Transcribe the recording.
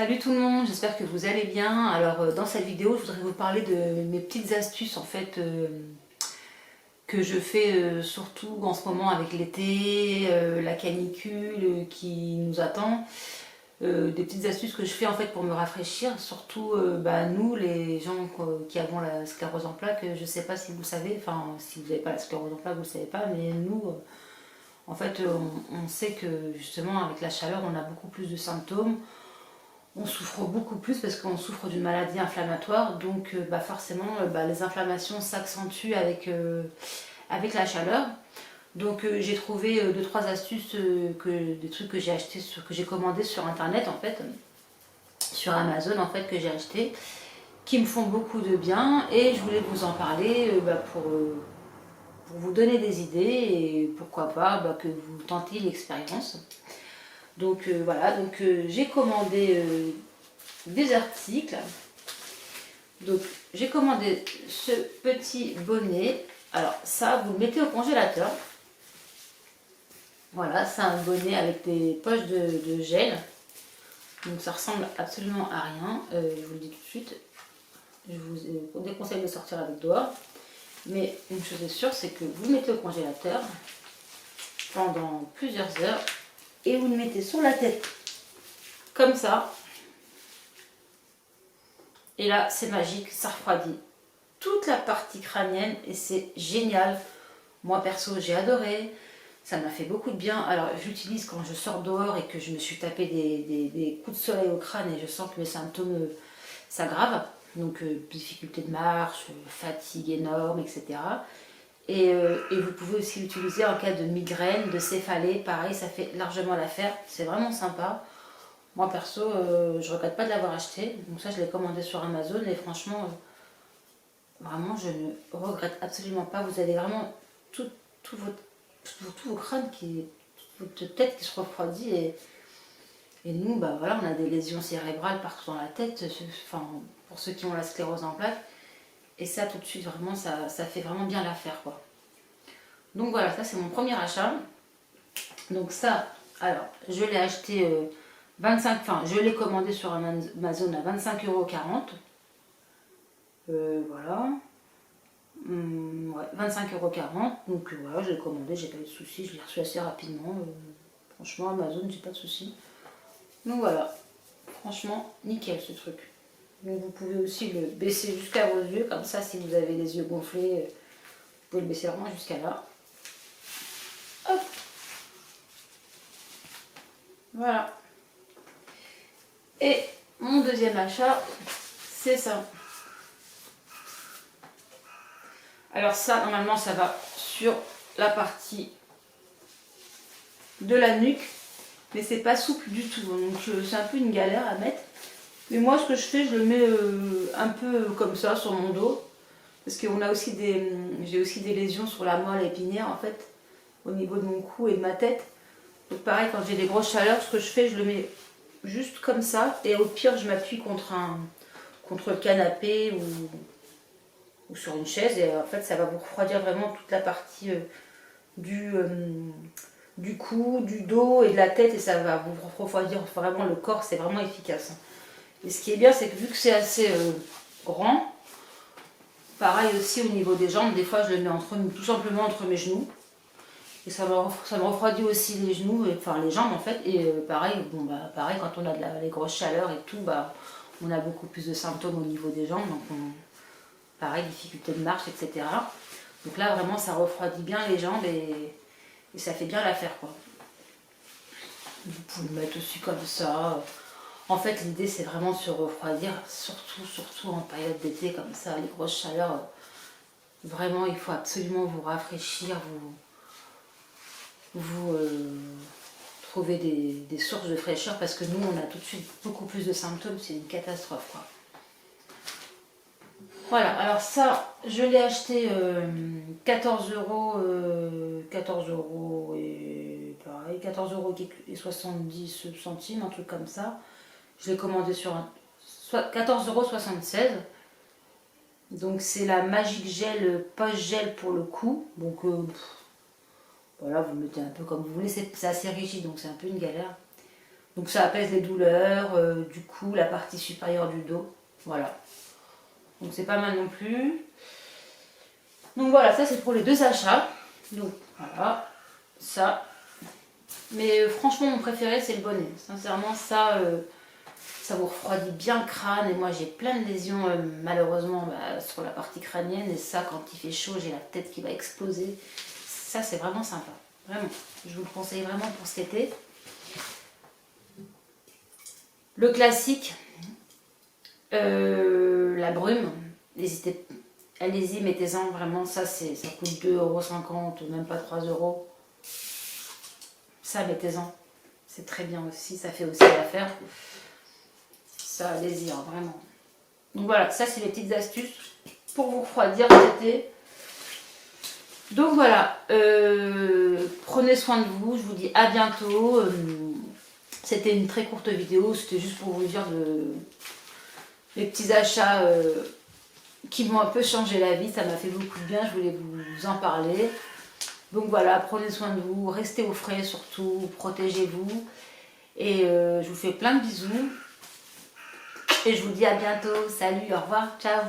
Salut tout le monde, j'espère que vous allez bien. Alors dans cette vidéo, je voudrais vous parler de mes petites astuces en fait que je fais surtout en ce moment avec l'été, la canicule qui nous attend. Des petites astuces que je fais en fait pour me rafraîchir, surtout nous les gens qui avons la sclérose en plaques. Je sais pas si vous savez, enfin si vous n'avez pas la sclérose en plaques, vous ne savez pas, mais nous en fait on sait que justement avec la chaleur on a beaucoup plus de symptômes. On souffre beaucoup plus parce qu'on souffre d'une maladie inflammatoire, donc forcément les inflammations s'accentuent avec la chaleur. Donc j'ai trouvé 2-3 astuces, des trucs que j'ai acheté, que j'ai commandé sur internet en fait, sur Amazon en fait, que j'ai acheté, qui me font beaucoup de bien, et je voulais vous en parler pour vous donner des idées et pourquoi pas que vous tentiez l'expérience. Donc voilà, donc j'ai commandé des articles. Donc j'ai commandé ce petit bonnet. Alors ça, vous le mettez au congélateur. Voilà, c'est un bonnet avec des poches de gel. Donc ça ressemble absolument à rien. Je vous le dis tout de suite. Je vous déconseille de sortir avec dehors. Mais une chose est sûre, c'est que vous le mettez au congélateur pendant plusieurs heures. Et vous le mettez sur la tête, comme ça. Et là, c'est magique, ça refroidit toute la partie crânienne et c'est génial. Moi, perso, j'ai adoré. Ça m'a fait beaucoup de bien. Alors, j'utilise quand je sors dehors et que je me suis tapé des coups de soleil au crâne et je sens que mes symptômes s'aggravent. Donc, difficulté de marche, fatigue énorme, etc. Et vous pouvez aussi l'utiliser en cas de migraine, de céphalée. Pareil, ça fait largement l'affaire. C'est vraiment sympa. Moi, perso, je regrette pas de l'avoir acheté. Donc ça, je l'ai commandé sur Amazon. Et franchement, vraiment, je ne regrette absolument pas. Vous avez vraiment tout vos crânes, toute votre tête qui se refroidit. Et nous, voilà, on a des lésions cérébrales partout dans la tête. Enfin, pour ceux qui ont la sclérose en plaques. Et ça, tout de suite, vraiment, ça fait vraiment bien l'affaire, quoi. Donc voilà, ça c'est mon premier achat. Donc ça, alors, je l'ai acheté 25, enfin, je l'ai commandé sur Amazon à 25,40 €. Voilà. Ouais, 25,40 €. Donc voilà, je l'ai commandé, j'ai pas eu de soucis, je l'ai reçu assez rapidement. Franchement, Amazon, j'ai pas de soucis. Donc voilà, franchement, nickel ce truc. Donc vous pouvez aussi le baisser jusqu'à vos yeux, comme ça, si vous avez les yeux gonflés, vous pouvez le baisser vraiment jusqu'à là. Hop. Voilà. Et mon deuxième achat, c'est ça. Alors ça, normalement, ça va sur la partie de la nuque, mais c'est pas souple du tout. Donc c'est un peu une galère à mettre. Mais moi, ce que je fais, je le mets un peu comme ça sur mon dos, parce qu'on a aussi j'ai aussi des lésions sur la moelle épinière en fait, au niveau de mon cou et de ma tête. Donc pareil, quand j'ai des grosses chaleurs, ce que je fais, je le mets juste comme ça, et au pire, je m'appuie contre le canapé ou sur une chaise, et en fait, ça va vous refroidir vraiment toute la partie du cou, du dos et de la tête, et ça va vous refroidir vraiment le corps, c'est vraiment efficace. Et ce qui est bien, c'est que vu que c'est assez grand, pareil aussi au niveau des jambes, des fois je le mets tout simplement entre mes genoux. Et ça me refroidit aussi les genoux, enfin les jambes en fait. Et pareil, pareil, quand on a les grosses chaleurs et tout, on a beaucoup plus de symptômes au niveau des jambes. Donc pareil, difficulté de marche, etc. Donc là vraiment ça refroidit bien les jambes et ça fait bien l'affaire, quoi. Vous pouvez le mettre aussi comme ça. En fait, l'idée, c'est vraiment de se refroidir, surtout en période d'été, comme ça, les grosses chaleurs. Vraiment, il faut absolument vous rafraîchir, vous trouver des sources de fraîcheur, parce que nous, on a tout de suite beaucoup plus de symptômes, c'est une catastrophe, quoi. Voilà, alors ça, je l'ai acheté 14 €, 14 € et pareil, 14,70 €, un truc comme ça. Je l'ai commandé sur 14,76 €. Donc c'est la Magic Gel Poche Gel pour le cou. Donc voilà, vous le mettez un peu comme vous voulez. C'est assez rigide, donc c'est un peu une galère. Donc ça apaise les douleurs du cou, la partie supérieure du dos. Voilà. Donc c'est pas mal non plus. Donc voilà, ça c'est pour les 2 achats. Donc voilà, ça. Mais franchement, mon préféré c'est le bonnet. Sincèrement, ça vous refroidit bien le crâne. Et moi j'ai plein de lésions malheureusement sur la partie crânienne. Et ça, quand il fait chaud, j'ai la tête qui va exploser. Ça c'est vraiment sympa. Vraiment. Je vous le conseille vraiment pour cet été. Le classique, la brume. N'hésitez pas. Allez-y, mettez-en, vraiment, ça coûte 2,50 €, même pas 3 €. Ça, mettez-en. C'est très bien aussi, ça fait aussi l'affaire. Ça, allez-y, hein, vraiment. Donc voilà, ça c'est les petites astuces pour vous refroidir cet été. Donc voilà, prenez soin de vous, je vous dis à bientôt. C'était une très courte vidéo, c'était juste pour vous dire les petits achats qui m'ont un peu changé la vie, ça m'a fait beaucoup de bien, je voulais vous en parler. Donc voilà, prenez soin de vous, restez au frais surtout, protégez-vous. Et je vous fais plein de bisous. Et je vous dis à bientôt, salut, au revoir, ciao.